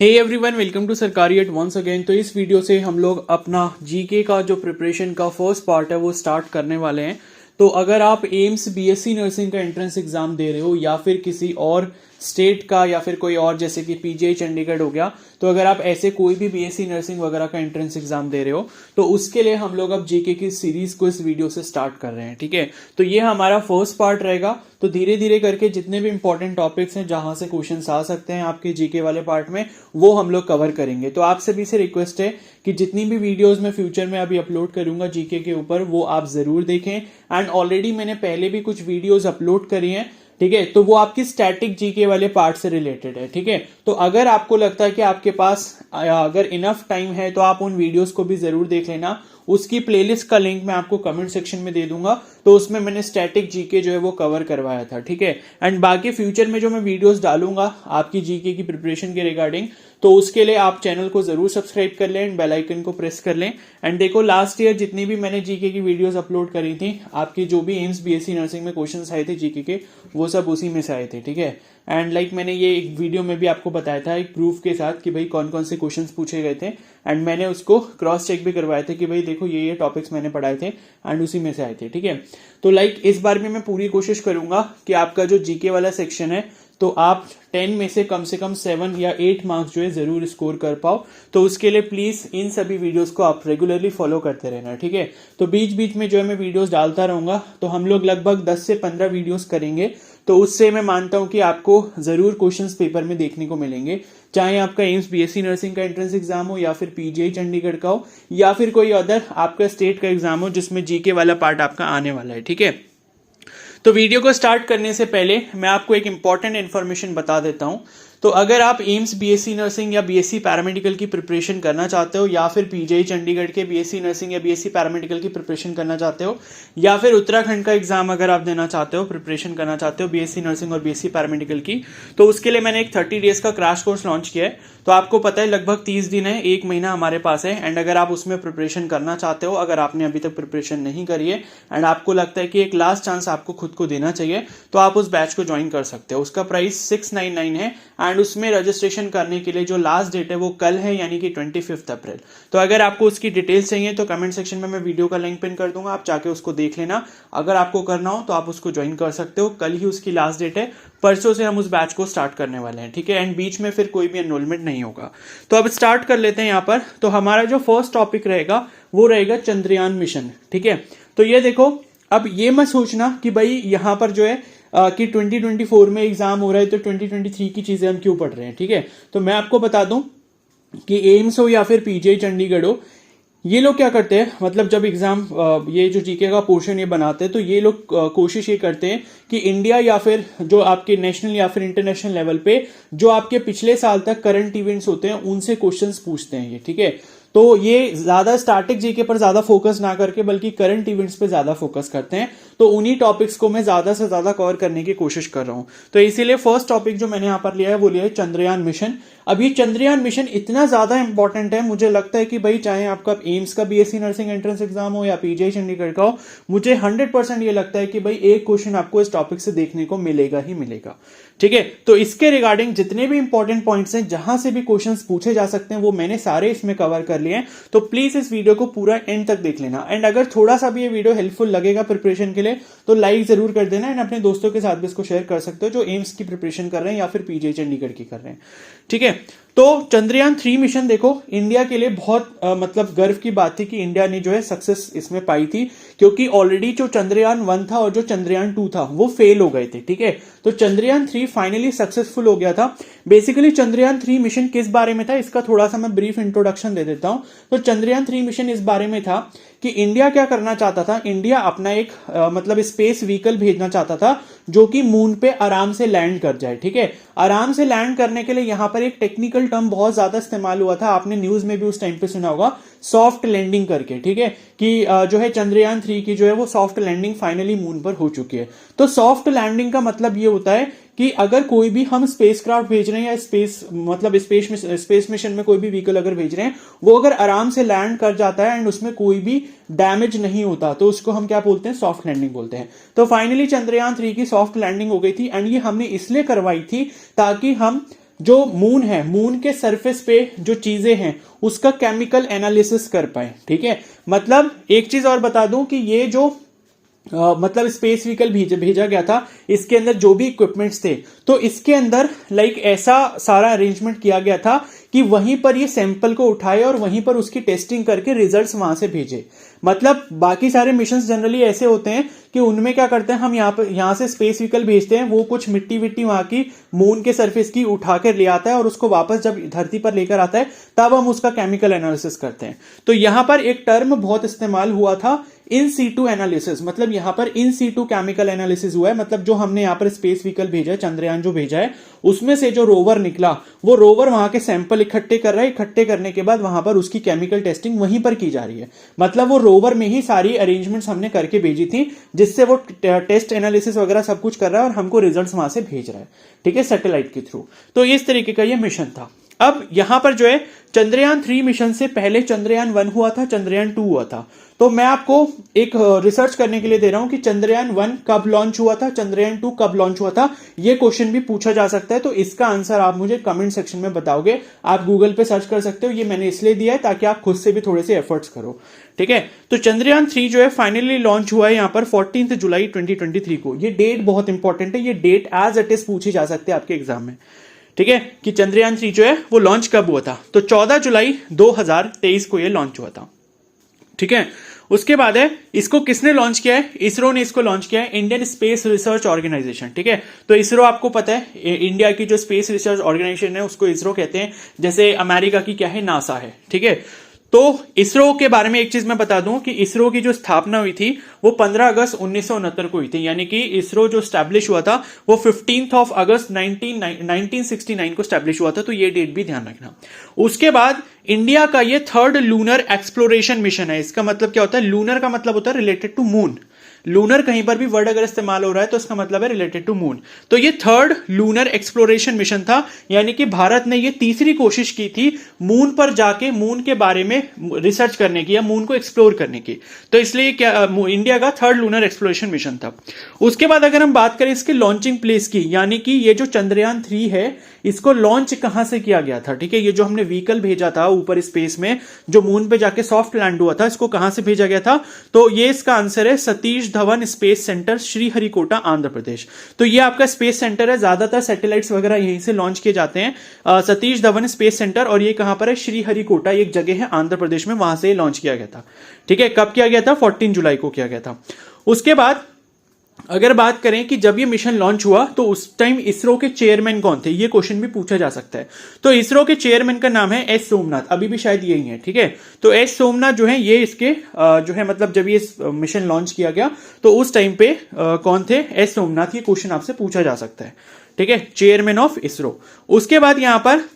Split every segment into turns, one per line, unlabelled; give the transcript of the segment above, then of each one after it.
Hey everyone, welcome to सरकारी eight once again. तो इस वीडियो से हम लोग अपना जीके का जो प्रिपरेशन का फर्स्ट पार्ट है वो स्टार्ट करने वाले हैं। तो अगर आप एम्स बीएससी नर्सिंग का एंट्रेंस एग्जाम दे रहे हो या फिर किसी और स्टेट का या फिर कोई और जैसे कि पीजीआई चंडीगढ़ हो गया, तो अगर आप ऐसे कोई भी बीएससी नर्सिंग वगैरह का एंट्रेंस एग्जाम दे रहे हो तो उसके लिए हम लोग अब जीके की सीरीज को इस वीडियो से स्टार्ट कर रहे हैं। ठीक है, तो ये हमारा फर्स्ट पार्ट रहेगा। तो धीरे धीरे करके जितने भी इंपॉर्टेंट टॉपिक्स हैं जहां से क्वेश्चंस आ सकते हैं आपके जीके वाले पार्ट में, वो हम लोग कवर करेंगे। तो आप सभी से रिक्वेस्ट है कि जितनी भी वीडियोस मैं फ्यूचर में अभी अपलोड करूंगा जीके के ऊपर वो आप जरूर देखें। एंड ऑलरेडी मैंने पहले भी कुछ वीडियोस अपलोड करी हैं, ठीक है, तो वो आपकी स्टैटिक जीके वाले पार्ट से रिलेटेड है। ठीक है, तो अगर आपको लगता है कि आपके पास अगर इनफ टाइम है तो आप उन वीडियोस को भी जरूर देख लेना। उसकी प्लेलिस्ट का लिंक मैं आपको कमेंट सेक्शन में दे दूंगा, तो उसमें मैंने स्टैटिक जीके जो है वो कवर करवाया था। ठीक है, एंड बाकी फ्यूचर में जो मैं वीडियोस डालूंगा आपकी जीके की प्रिपरेशन के रिगार्डिंग, तो उसके लिए आप चैनल को जरूर सब्सक्राइब कर लें एंड बेल आइकन को प्रेस कर लें। एंड देखो, लास्ट ईयर जितनी भी मैंने जीके की वीडियोस अपलोड करी थी, आपकी जो भी एम्स बीएससी नर्सिंग में क्वेश्चंस आए थे जीके के, वो सब उसी में से आए थे। ठीक है, एंड मैंने ये एक वीडियो में भी आपको बताया था एक प्रूफ के साथ कि भाई कौन कौन से क्वेश्चंस पूछे गए थे, एंड मैंने उसको क्रॉस चेक भी करवाए थे कि भाई देखो ये टॉपिक्स मैंने पढ़ाए थे एंड उसी में से आए थे। ठीक है, तो इस बार भी मैं पूरी कोशिश करूंगा कि आपका जो जीके वाला सेक्शन है तो आप 10 में से कम 7 या 8 मार्क्स जो है जरूर स्कोर कर पाओ। तो उसके लिए प्लीज इन सभी वीडियोस को आप रेगुलरली फॉलो करते रहना। ठीक है, तो बीच बीच में जो है मैं वीडियोस डालता रहूंगा। तो हम लोग लगभग 10 से 15 वीडियोस करेंगे, तो उससे मैं मानता हूं कि आपको जरूर क्वेश्चंस पेपर में देखने को मिलेंगे, चाहे आपका एम्स बीएससी नर्सिंग का एंट्रेंस एग्जाम हो या फिर पीजीआई चंडीगढ़ का हो या फिर कोई अदर आपका स्टेट का एग्जाम हो जिसमें जीके वाला पार्ट आपका आने वाला है। ठीक है, तो वीडियो को स्टार्ट करने से पहले मैं आपको एक इंपॉर्टेंट इन्फॉर्मेशन बता देता हूं। तो अगर आप एम्स बीएससी नर्सिंग या बीएससी पैरामेडिकल की प्रिपरेशन करना चाहते हो या फिर पीजीआई चंडीगढ़ के बीएससी नर्सिंग या बीएससी पैरामेडिकल की प्रिपरेशन करना चाहते हो या फिर उत्तराखंड का एग्जाम अगर आप देना चाहते हो, प्रिपरेशन करना चाहते हो बीएससी नर्सिंग और बीएससी पैरामेडिकल की, तो उसके लिए मैंने एक 30 डेज का क्रैश कोर्स लॉन्च किया है। तो आपको पता है लगभग 30 दिन है, 1 महीना हमारे पास है। एंड अगर आप उसमें प्रिपरेशन करना चाहते हो, अगर आपने अभी तक प्रिपरेशन नहीं करी है एंड आपको लगता है कि एक लास्ट चांस आपको खुद को देना चाहिए, तो आप उस बैच को ज्वाइन कर सकते हो। उसका प्राइस 699 है एंड उसमें रजिस्ट्रेशन करने के लिए जो लास्ट डेट है वो कल है, यानी कि 25 अप्रैल। तो अगर आपको उसकी डिटेल्स चाहिए तो कमेंट सेक्शन में मैं वीडियो का लिंक पिन कर दूंगा, आप जाके उसको देख लेना। अगर आपको करना हो तो आप उसको ज्वाइन कर सकते हो। कल ही उसकी लास्ट डेट है, परसों से हम उस बैच को स्टार्ट करने वाले हैं। ठीक है, एंड बीच में फिर कोई भी एनरोलमेंट नहीं होगा। तो अब स्टार्ट कर लेते हैं यहाँ पर। तो हमारा जो फर्स्ट टॉपिक रहेगा वो रहेगा चंद्रयान मिशन। ठीक है, तो ये देखो, अब ये मत सोचना कि भाई यहाँ पर जो है कि 2024 में एग्जाम हो रहा है तो 2023 की चीजें हम क्यों पढ़ रहे हैं। ठीक है, तो मैं आपको बता दूं कि एम्स हो या फिर पीजीआई चंडीगढ़ हो, ये लोग क्या करते हैं, मतलब जब एग्जाम ये जो जीके का पोर्शन ये बनाते हैं तो ये लोग कोशिश ये करते हैं कि इंडिया या फिर जो आपके नेशनल या फिर इंटरनेशनल लेवल पे जो आपके पिछले साल तक करंट इवेंट्स होते हैं उनसे क्वेश्चंस पूछते हैं ये। ठीक है, तो ये ज्यादा स्टैटिक जीके पर ज्यादा फोकस ना करके बल्कि करंट इवेंट्स पे ज्यादा फोकस करते हैं। तो उन्हीं टॉपिक्स को मैं ज्यादा से ज्यादा कवर करने की कोशिश कर रहा हूं। तो इसीलिए फर्स्ट टॉपिक जो मैंने यहां पर लिया है वो लिया है चंद्रयान मिशन। अब ये चंद्रयान मिशन इतना ज्यादा इंपॉर्टेंट है, मुझे लगता है कि भाई चाहे आपका एम्स का बीएससी नर्सिंग एंट्रेंस एग्जाम हो या पीजीआई चंडीगढ़ का हो, मुझे 100% ये लगता है कि भाई एक क्वेश्चन आपको इस टॉपिक से देखने को मिलेगा ही मिलेगा। ठीक है, तो इसके रिगार्डिंग जितने भी इंपॉर्टेंट पॉइंट्स हैं जहां से भी क्वेश्चंस पूछे जा सकते हैं वो मैंने सारे इसमें कवर कर लिए हैं। तो प्लीज इस वीडियो को पूरा एंड तक देख लेना। एंड अगर थोड़ा सा भी ये वीडियो हेल्पफुल लगेगा प्रिपरेशन के लिए तो लाइक जरूर कर देना एंड अपने दोस्तों के साथ भी इसको शेयर कर सकते हो जो एम्स की प्रिपरेशन कर रहे हैं या फिर पीजीआई चंडीगढ़ की कर रहे हैं। ठीक है, तो चंद्रयान 3 मिशन देखो इंडिया के लिए बहुत मतलब गर्व की बात थी कि इंडिया ने जो है सक्सेस इसमें पाई थी, क्योंकि ऑलरेडी जो चंद्रयान 1 था और जो चंद्रयान 2 था वो फेल हो गए थे। ठीक है, तो चंद्रयान 3 फाइनली सक्सेसफुल हो गया था। बेसिकली चंद्रयान 3 मिशन किस बारे में था, इसका थोड़ा सा मैं ब्रीफ इंट्रोडक्शन दे देता हूं। तो चंद्रयान 3 मिशन इस बारे में था कि इंडिया क्या करना चाहता था, इंडिया अपना एक मतलब स्पेस व्हीकल भेजना चाहता था जो कि मून पे आराम से लैंड कर जाए। ठीक है, आराम से लैंड करने के लिए यहां पर एक टेक्निकल टर्म बहुत ज्यादा इस्तेमाल हुआ था, आपने न्यूज में भी उस टाइम पे सुना होगा, सॉफ्ट लैंडिंग करके। ठीक है, कि जो है चंद्रयान 3 की जो है वो सॉफ्ट लैंडिंग फाइनली मून पर हो चुकी है। तो सॉफ्ट लैंडिंग का मतलब ये होता है कि अगर कोई भी हम स्पेसक्राफ्ट भेज रहे हैं या स्पेस मिशन में कोई भी व्हीकल अगर भेज रहे हैं, वो अगर आराम से लैंड कर जाता है एंड उसमें कोई भी डैमेज नहीं होता तो उसको हम क्या बोलते हैं, सॉफ्ट लैंडिंग बोलते हैं। तो फाइनली चंद्रयान 3 की सॉफ्ट लैंडिंग हो गई थी एंड ये हमने इसलिए करवाई थी ताकि हम जो मून है, मून के सरफेस पे जो चीजें हैं उसका केमिकल एनालिसिस कर पाए। ठीक है, मतलब एक चीज और बता दूं कि ये जो मतलब स्पेस व्हीकल भेजा गया था, इसके अंदर जो भी इक्विपमेंट्स थे, तो इसके अंदर लाइक ऐसा सारा अरेंजमेंट किया गया था कि वहीं पर ये सैंपल को उठाए और वहीं पर उसकी टेस्टिंग करके रिजल्ट्स वहां से भेजे। मतलब बाकी सारे मिशंस जनरली ऐसे होते हैं कि उनमें क्या करते हैं, हम यहाँ से स्पेस व्हीकल भेजते हैं, वो कुछ मिट्टी विट्टी वहां की मून के सरफेस की उठा कर ले आता है और उसको वापस जब धरती पर लेकर आता है तब हम उसका केमिकल एनालिसिस करते हैं। तो यहां पर एक टर्म बहुत इस्तेमाल हुआ था, इन सीटू एनालिसिस। मतलब यहां पर इन सीटू केमिकल एनालिसिस हुआ है। मतलब जो हमने यहां पर स्पेस व्हीकल भेजा है, चंद्रयान जो भेजा है, उसमें से जो रोवर निकला, वो रोवर वहां के सैंपल इकट्ठे कर रहा है, इकट्ठे करने के बाद वहां पर उसकी केमिकल टेस्टिंग वहीं पर की जा रही है। मतलब वो रोवर में ही सारी अरेंजमेंट्स हमने करके भेजी थी, जिससे वो टेस्ट एनालिसिस वगैरह सब कुछ कर रहा है और हमको रिजल्ट्स वहां से भेज रहा है। ठीक है, सैटेलाइट के थ्रू। तो इस तरीके का ये मिशन था। अब यहां पर जो है चंद्रयान 3 मिशन से पहले चंद्रयान 1 हुआ था, चंद्रयान 2 हुआ था। तो मैं आपको एक रिसर्च करने के लिए दे रहा हूं कि चंद्रयान 1 कब लॉन्च हुआ था, चंद्रयान 2 कब लॉन्च हुआ था। यह क्वेश्चन भी पूछा जा सकता है, तो इसका आंसर आप मुझे कमेंट सेक्शन में बताओगे। आप गूगल पे सर्च कर सकते हो, ये मैंने इसलिए दिया है ताकि आप खुद से भी थोड़े से एफर्ट्स करो। ठीक है, तो चंद्रयान 3 जो है फाइनली लॉन्च हुआ है यहां पर 14 जुलाई 2023 को। ये डेट बहुत इंपॉर्टेंट है, ये डेट एज इट इज पूछी जा सकती है आपके एग्जाम में। ठीक है, कि चंद्रयान 3 जो है वो लॉन्च कब हुआ था, तो 14 जुलाई 2023 को ये लॉन्च हुआ था। ठीक है, उसके बाद है इसको किसने लॉन्च किया है, इसरो ने इसको लॉन्च किया है, इंडियन स्पेस रिसर्च ऑर्गेनाइजेशन। ठीक है, तो इसरो आपको पता है इंडिया की जो स्पेस रिसर्च ऑर्गेनाइजेशन है उसको इसरो कहते हैं, जैसे अमेरिका की क्या है, नासा है। ठीक है, तो इसरो के बारे में एक चीज मैं बता दूं कि इसरो की जो स्थापना हुई थी वो 15 अगस्त 1969 को हुई थी। यानी कि इसरो जो स्टैब्लिश हुआ था वो 15 अगस्त 1969 को स्टैब्लिश हुआ था। तो ये डेट भी ध्यान रखना। उसके बाद इंडिया का ये 3rd लूनर एक्सप्लोरेशन मिशन है। इसका मतलब क्या होता है, लूनर का मतलब होता है रिलेटेड टू मून। लूनर कहीं पर भी वर्ड अगर इस्तेमाल हो रहा है तो इसका मतलब है रिलेटेड टू मून। तो ये 3rd लूनर एक्सप्लोरेशन मिशन था, यानी कि भारत ने ये तीसरी कोशिश की थी मून पर जाके मून के बारे में रिसर्च करने की या मून को एक्सप्लोर करने की। तो इसलिए क्या इंडिया का 3rd लूनर एक्सप्लोरेशन मिशन था। उसके बाद अगर हम बात करें इसके लॉन्चिंग प्लेस की, यानी कि ये जो चंद्रयान 3 है इसको लॉन्च कहां से किया गया था। ठीक है, ये जो हमने व्हीकल भेजा था ऊपर स्पेस में, जो मून पे जाके सॉफ्ट लैंड हुआ था, इसको कहां से भेजा गया था, तो ये इसका आंसर है सतीश धवन स्पेस सेंटर, श्रीहरिकोटा, आंध्र प्रदेश। तो ये आपका स्पेस सेंटर है, ज्यादातर सैटेलाइट्स वगैरह यहीं से लॉन्च किए जाते हैं। सतीश धवन स्पेस सेंटर, और ये कहां पर है, श्रीहरिकोटा एक जगह है आंध्र प्रदेश में, वहां से लॉन्च किया गया था। ठीक है, कब किया गया था, 14 जुलाई को किया गया था। उसके बाद अगर बात करें कि जब ये मिशन लॉन्च हुआ तो उस टाइम इसरो के चेयरमैन कौन थे, ये क्वेश्चन भी पूछा जा सकता है। तो इसरो के चेयरमैन का नाम है एस सोमनाथ, अभी भी शायद यही है। ठीक है, तो एस सोमनाथ जो है ये इसके जो है मतलब जब ये मिशन लॉन्च किया गया तो उस टाइम पे कौन थे, एस सोमनाथ। ये क्वेश्चन आपसे पूछा जा सकता है। ठीक है, चेयरमैन ऑफ इसरो। उसके बाद यहां पर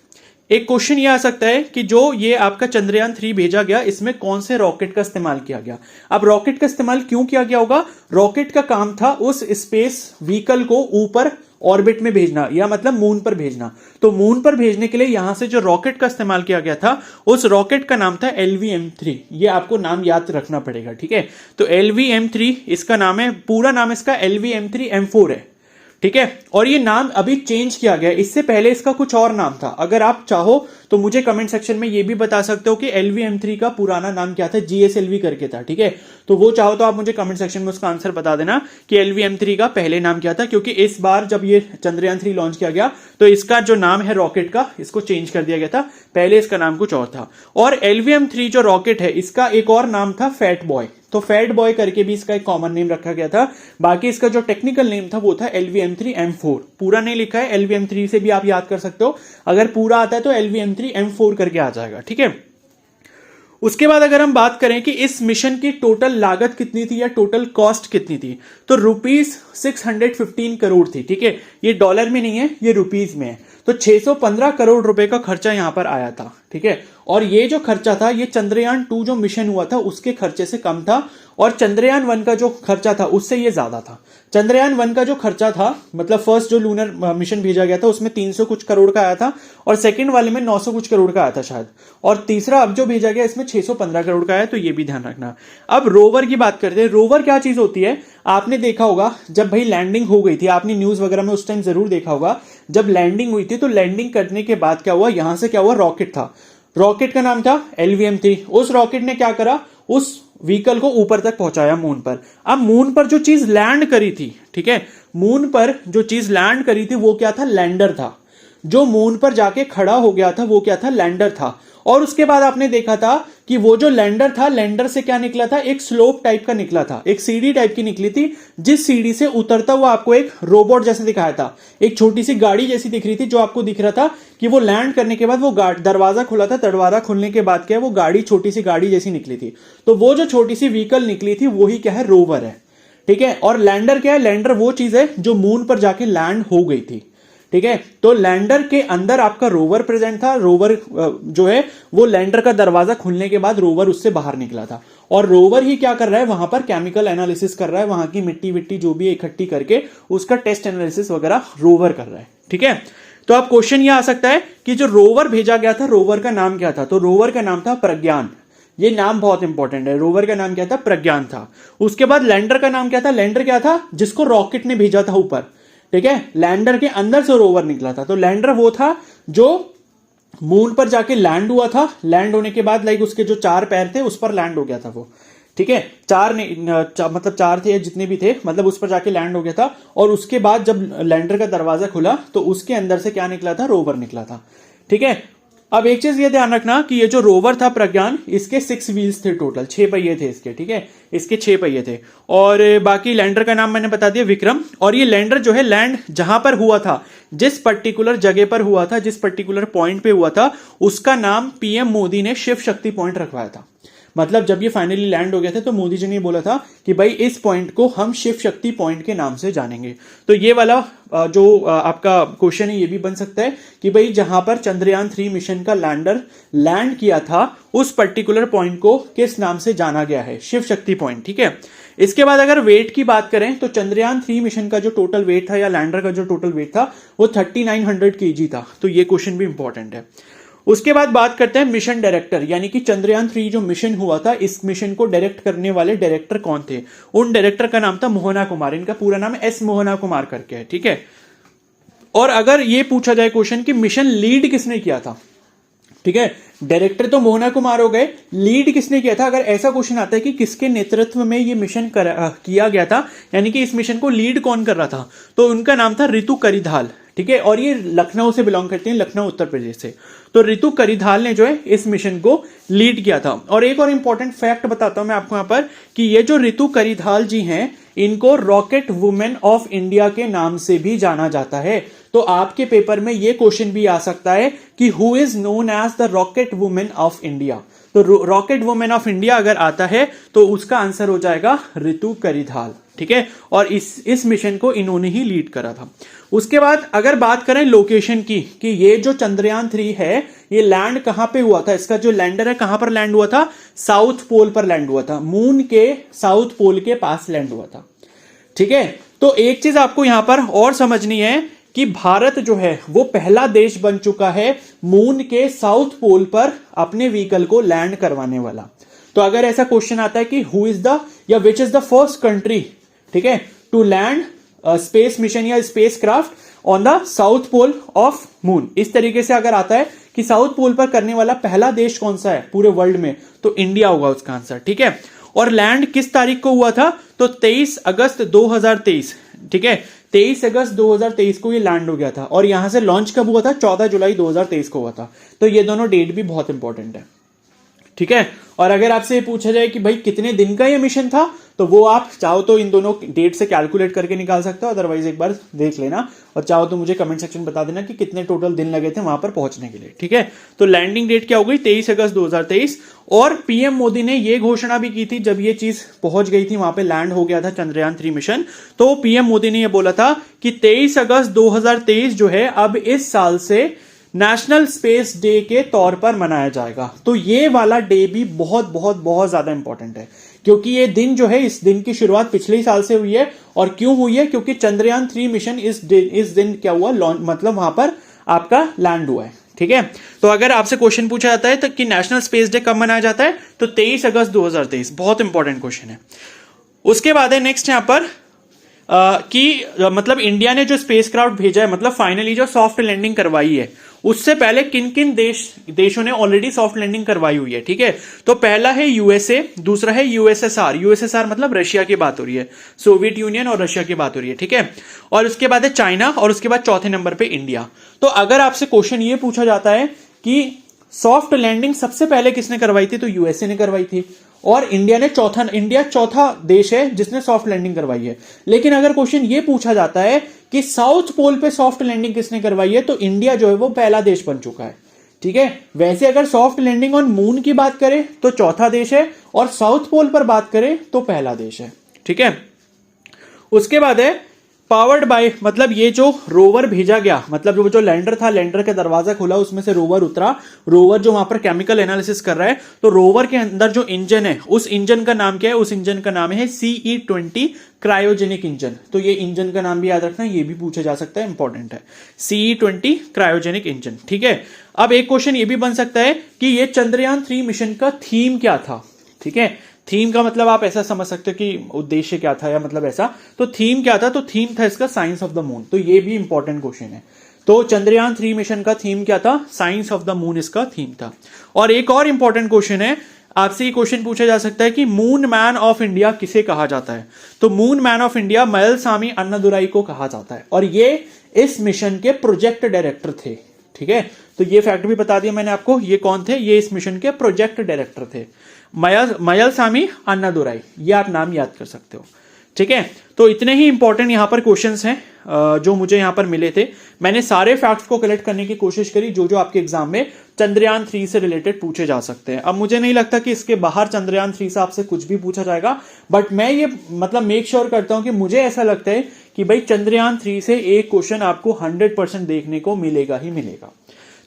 एक क्वेश्चन ये आ सकता है कि जो ये आपका चंद्रयान 3 भेजा गया, इसमें कौन से रॉकेट का इस्तेमाल किया गया। अब रॉकेट का इस्तेमाल क्यों किया गया होगा, रॉकेट का काम था उस स्पेस व्हीकल को ऊपर ऑर्बिट में भेजना, या मतलब मून पर भेजना। तो मून पर भेजने के लिए यहां से जो रॉकेट का इस्तेमाल किया गया था, उस रॉकेट का नाम था LVM-3। ये आपको नाम याद रखना पड़ेगा। ठीक है, तो LVM-3 इसका नाम है, पूरा नाम इसका LVM-3M4 है। ठीक है, और ये नाम अभी चेंज किया गया, इससे पहले इसका कुछ और नाम था। अगर आप चाहो तो मुझे कमेंट सेक्शन में ये भी बता सकते हो कि LVM-3 का पुराना नाम क्या था, GSLV करके था। ठीक है, तो वो चाहो तो आप मुझे कमेंट सेक्शन में उसका आंसर बता देना कि LVM-3 का पहले नाम क्या था, क्योंकि इस बार जब ये चंद्रयान 3 लॉन्च किया गया तो इसका जो नाम है रॉकेट का, इसको चेंज कर दिया गया था। पहले इसका नाम कुछ और था। और LVM-3 जो रॉकेट है इसका एक और नाम था फैट बॉय, तो फैट बॉय करके भी इसका एक कॉमन नेम रखा गया था। बाकी इसका जो टेक्निकल नेम था वो था LVM-3M4। पूरा नहीं लिखा है, LVM-3 से भी आप याद कर सकते हो, अगर पूरा आता है तो LVM-3M4 करके आ जाएगा। ठीक है, उसके बाद अगर हम बात करें कि इस मिशन की टोटल लागत कितनी थी या टोटल कॉस्ट कितनी थी, तो ₹615 करोड़ थी। ठीक है, ये डॉलर में नहीं है, ये रुपीज में है। तो 615 करोड़ रुपए का खर्चा यहां पर आया था। ठीक है, और ये जो खर्चा था ये चंद्रयान 2 जो मिशन हुआ था उसके खर्चे से कम था, और चंद्रयान 1 का जो खर्चा था उससे ये ज्यादा था। चंद्रयान 1 का जो खर्चा था, मतलब फर्स्ट जो लूनर मिशन भेजा गया था उसमें 300 कुछ करोड़ का आया था, और सेकंड वाले में 900 कुछ करोड़ का आया था शायद, और तीसरा अब जो भेजा गया इसमें 615 करोड़ का आया। तो ये भी ध्यान रखना। अब रोवर की बात करते हैं। रोवर क्या चीज होती है, आपने देखा होगा जब भाई लैंडिंग हो गई थी, आपने न्यूज वगैरह में उस टाइम जरूर देखा होगा, जब लैंडिंग हुई थी तो लैंडिंग करने के बाद क्या हुआ, यहां से क्या हुआ, रॉकेट था, रॉकेट का नाम था LVM-3। उस रॉकेट ने क्या करा, उस व्हीकल को ऊपर तक पहुंचाया मून पर। अब मून पर जो चीज लैंड करी थी, ठीक है, मून पर जो चीज लैंड करी थी वो क्या था, लैंडर था। जो मून पर जाके खड़ा हो गया था वो क्या था, लैंडर था। और उसके बाद आपने देखा था कि वो जो लैंडर था, लैंडर से क्या निकला था, एक स्लोप टाइप का निकला था, एक सीढ़ी टाइप की निकली थी, जिस सीढ़ी से उतरता हुआ आपको एक रोबोट जैसे दिखाया था, एक छोटी सी गाड़ी जैसी दिख रही थी, जो आपको दिख रहा था कि वो लैंड करने के बाद वो दरवाजा खुला था, दरवाजा खुलने के बाद क्या है, वो गाड़ी छोटी सी गाड़ी जैसी निकली थी। तो वो जो छोटी सी व्हीकल निकली थी वही क्या है, रोवर है, ठीक है। और लैंडर क्या है, लैंडर वो चीज है जो मून पर जाके लैंड हो गई थी, ठीक है। तो लैंडर के अंदर आपका रोवर प्रेजेंट था, रोवर जो है वो लैंडर का दरवाजा खुलने के बाद रोवर उससे बाहर निकला था। और रोवर ही क्या कर रहा है, वहां पर केमिकल एनालिसिस कर रहा है, वहां की मिट्टी विट्टी जो भी इकट्ठी करके उसका टेस्ट एनालिसिस वगैरह रोवर कर रहा है, ठीक है। तो अब क्वेश्चन यह आ सकता है कि जो रोवर भेजा गया था, रोवर का नाम क्या था, तो रोवर का नाम था प्रज्ञान। ये नाम बहुत इंपॉर्टेंट है, रोवर का नाम क्या था, प्रज्ञान था। उसके बाद लैंडर का नाम क्या था, लैंडर क्या था, जिसको रॉकेट ने भेजा था ऊपर, ठीक है। लैंडर के अंदर से रोवर निकला था, तो लैंडर वो था जो मून पर जाके लैंड हुआ था। लैंड होने के बाद लाइक उसके जो 4 पैर थे उस पर लैंड हो गया था वो, ठीक है। मतलब 4 थे, जितने भी थे, मतलब उस पर जाके लैंड हो गया था। और उसके बाद जब लैंडर का दरवाजा खुला तो उसके अंदर से क्या निकला था, रोवर निकला था, ठीक है। अब एक चीज ये ध्यान रखना कि ये जो रोवर था प्रज्ञान, इसके 6 व्हील्स थे, टोटल 6 पहिए थे इसके, ठीक है, इसके 6 पहिए थे। और बाकी लैंडर का नाम मैंने बता दिया, विक्रम। और ये लैंडर जो है, लैंड जहां पर हुआ था, जिस पर्टिकुलर जगह पर हुआ था, जिस पर्टिकुलर पॉइंट पे हुआ था, उसका नाम PM मोदी ने शिव शक्ति पॉइंट रखवाया था। मतलब जब ये फाइनली लैंड हो गया था तो मोदी जी ने बोला था कि भाई इस पॉइंट को हम शिव शक्ति पॉइंट के नाम से जानेंगे। तो ये वाला जो आपका क्वेश्चन है ये भी बन सकता है कि भाई जहां पर चंद्रयान 3 मिशन का लैंडर लैंड किया था, उस पर्टिकुलर पॉइंट को किस नाम से जाना गया है, शिव शक्ति पॉइंट, ठीक है। इसके बाद अगर वेट की बात करें तो चंद्रयान 3 मिशन का जो टोटल वेट था, या लैंडर का जो टोटल वेट था, वो 3900 kg था। तो ये क्वेश्चन भी इंपॉर्टेंट है। उसके बाद बात करते हैं मिशन डायरेक्टर, यानी कि चंद्रयान 3 जो मिशन हुआ था, इस मिशन को डायरेक्ट करने वाले डायरेक्टर कौन थे। उन डायरेक्टर का नाम था मोहना कुमार। इनका पूरा नाम S मोहना कुमार करके है, ठीक है। और अगर ये पूछा जाए क्वेश्चन कि मिशन लीड किसने किया था, ठीक है, डायरेक्टर तो मोहना कुमार हो गए, लीड किसने किया था। अगर ऐसा क्वेश्चन आता है कि किसके नेतृत्व में ये मिशन किया गया था, यानी कि इस मिशन को लीड कौन कर रहा था, तो उनका नाम था रितु करिधाल, ठीक है। और ये लखनऊ से बिलोंग करते हैं, लखनऊ उत्तर प्रदेश से। तो रितु करिधाल ने जो है इस मिशन को लीड किया था। और एक और इंपॉर्टेंट फैक्ट बताता हूं मैं आपको यहां पर कि ये जो रितु करिधाल जी हैं, इनको रॉकेट वुमेन ऑफ इंडिया के नाम से भी जाना जाता है। तो आपके पेपर में ये क्वेश्चन भी आ सकता है कि who is known as the rocket women of India. तो रॉकेट वुमेन ऑफ इंडिया अगर आता है तो उसका आंसर हो जाएगा रितु करिधाल, ठीक है। और इस मिशन को इन्होंने ही लीड करा था। उसके बाद अगर बात करें लोकेशन की कि ये जो चंद्रयान 3 है ये लैंड कहां पे हुआ था, इसका जो लैंडर है कहां पर लैंड हुआ था, साउथ पोल पर लैंड हुआ था, मून के साउथ पोल के पास लैंड हुआ था, ठीक है। तो एक चीज आपको यहां पर और समझनी है कि भारत जो है वो पहला देश बन चुका है मून के साउथ पोल पर अपने व्हीकल को लैंड करवाने वाला। तो अगर ऐसा क्वेश्चन आता है कि हु इज द या which is the first country, ठीक है, टू लैंड स्पेस मिशन या spacecraft on the south pole of moon, इस तरीके से अगर आता है कि साउथ पोल पर करने वाला पहला देश कौन सा है पूरे वर्ल्ड में, तो इंडिया होगा उसका आंसर, ठीक है। और लैंड किस तारीख को हुआ था, तो 23 अगस्त 2023, ठीक है, 23 अगस्त 2023 को ये लैंड हो गया था। और यहां से लॉन्च कब हुआ था, 14 जुलाई 2023 को हुआ था। तो ये दोनों डेट भी बहुत इंपॉर्टेंट है, ठीक है। और अगर आपसे पूछा जाए कि भाई कितने दिन का ये मिशन था, तो वो आप चाहो तो इन दोनों डेट से कैलकुलेट करके निकाल सकते हो, अदरवाइज एक बार देख लेना। और चाहो तो मुझे कमेंट सेक्शन बता देना कि कितने टोटल दिन लगे थे वहां पर पहुंचने के लिए, ठीक है। तो लैंडिंग डेट क्या हो गई, 23 अगस्त 2023। और PM मोदी ने यह घोषणा भी की थी जब ये चीज पहुंच गई थी, वहां पे लैंड हो गया था चंद्रयान 3 मिशन, तो PM मोदी ने यह बोला था कि 23 अगस्त 2023 जो है अब इस साल से नेशनल स्पेस डे के तौर पर मनाया जाएगा। तो ये वाला डे भी बहुत बहुत बहुत ज्यादा इंपॉर्टेंट है, क्योंकि ये दिन जो है, इस दिन की शुरुआत पिछले ही साल से हुई है। और क्यों हुई है, क्योंकि चंद्रयान 3 मिशन इस दिन क्या हुआ, मतलब वहां पर आपका लैंड हुआ है, ठीक है। तो अगर आपसे क्वेश्चन पूछा जाता है तो कि नेशनल स्पेस डे कब मनाया जाता है, तो 23 अगस्त 2023, बहुत इंपॉर्टेंट क्वेश्चन है। उसके बाद है नेक्स्ट यहां पर मतलब इंडिया ने जो स्पेसक्राफ्ट भेजा है, मतलब फाइनली जो सॉफ्ट लैंडिंग करवाई है, उससे पहले किन किन देशों ने ऑलरेडी सॉफ्ट लैंडिंग करवाई हुई है, ठीक है। तो पहला है यूएसए, दूसरा है यूएसएसआर, यूएसएसआर मतलब रशिया की बात हो रही है, सोवियत यूनियन और रशिया की बात हो रही है, ठीक है। और उसके बाद है चाइना, और उसके बाद चौथे नंबर पे इंडिया। तो अगर आपसे क्वेश्चन ये पूछा जाता है कि सॉफ्ट लैंडिंग सबसे पहले किसने करवाई थी, तो यूएसए ने करवाई थी, और इंडिया चौथा देश है जिसने सॉफ्ट लैंडिंग करवाई है। लेकिन अगर क्वेश्चन ये पूछा जाता है कि साउथ पोल पे सॉफ्ट लैंडिंग किसने करवाई है, तो इंडिया जो है वो पहला देश बन चुका है, ठीक है। वैसे अगर सॉफ्ट लैंडिंग ऑन मून की बात करें तो चौथा देश है, और साउथ पोल पर बात करें तो पहला देश है, ठीक है। उसके बाद है पावर्ड बाय, मतलब ये जो रोवर भेजा गया, मतलब जो लैंडर था, लैंडर का दरवाजा खुला, उसमें से रोवर उतरा, रोवर जो वहां पर केमिकल एनालिसिस कर रहा है, तो रोवर के अंदर जो इंजन है, उस इंजन का नाम क्या है, उस इंजन का नाम है CE-20 क्रायोजेनिक इंजन। तो ये इंजन का नाम भी याद रखना, ये भी पूछा जा सकता है, इंपॉर्टेंट है, CE-20 क्रायोजेनिक इंजन, ठीक है। अब एक क्वेश्चन ये भी बन सकता है कि ये चंद्रयान 3 मिशन का थीम क्या था, ठीक है। थीम का मतलब आप ऐसा समझ सकते हो कि उद्देश्य क्या था, या मतलब ऐसा, तो थीम क्या था, तो थीम था इसका साइंस ऑफ द मून। तो ये भी इंपॉर्टेंट क्वेश्चन है। तो चंद्रयान 3 मिशन का थीम क्या था, साइंस ऑफ द मून इसका थीम था। और एक और इंपॉर्टेंट क्वेश्चन है, आपसे ये क्वेश्चन पूछा जा सकता है कि मून मैन ऑफ इंडिया किसे कहा जाता है, तो moon man of India Mylswamy Annadurai को कहा जाता है, और ये इस मिशन के प्रोजेक्ट डायरेक्टर थे, ठीक है। तो ये फैक्ट भी बता दिया मैंने आपको, ये कौन थे, ये इस मिशन के प्रोजेक्ट डायरेक्टर थे, मयलसामी अन्नादुराई, ये आप नाम याद कर सकते हो, ठीक है। तो इतने ही इंपॉर्टेंट यहां पर क्वेश्चंस हैं जो मुझे यहां पर मिले थे। मैंने सारे फैक्ट्स को कलेक्ट करने की कोशिश करी जो जो आपके एग्जाम में चंद्रयान 3 से रिलेटेड पूछे जा सकते हैं। अब मुझे नहीं लगता कि इसके बाहर चंद्रयान 3 से आपसे कुछ भी पूछा जाएगा, बट मैं ये मतलब मेक श्योर करता हूं कि मुझे ऐसा लगता है कि भाई चंद्रयान 3 से एक क्वेश्चन आपको 100% देखने को मिलेगा ही मिलेगा।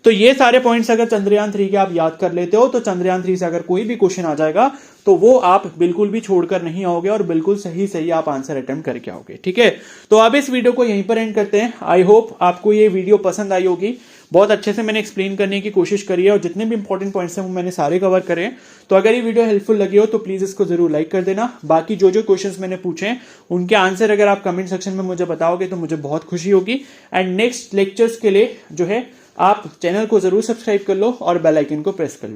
तो ये सारे पॉइंट्स अगर चंद्रयान 3 के आप याद कर लेते हो, तो चंद्रयान 3 से अगर कोई भी क्वेश्चन आ जाएगा तो वो आप बिल्कुल भी छोड़कर नहीं आओगे, और बिल्कुल सही सही आप आंसर अटेम्प्ट करके आओगे, ठीक है। तो अब इस वीडियो को यहीं पर एंड करते हैं। आई होप आपको ये वीडियो पसंद आई होगी। बहुत अच्छे से मैंने एक्सप्लेन करने की कोशिश करी है, और जितने भी इंपॉर्टेंट पॉइंट्स हैं वो मैंने सारे कवर करे हैं। तो अगर ये वीडियो हेल्पफुल लगी हो तो प्लीज इसको जरूर लाइक कर देना। बाकी जो जो क्वेश्चंस मैंने पूछे हैं उनके आंसर अगर आप कमेंट सेक्शन में मुझे बताओगे तो मुझे बहुत खुशी होगी। एंड नेक्स्ट लेक्चर्स के लिए जो है आप चैनल को जरूर सब्सक्राइब कर लो और बेल आइकन को प्रेस कर लो।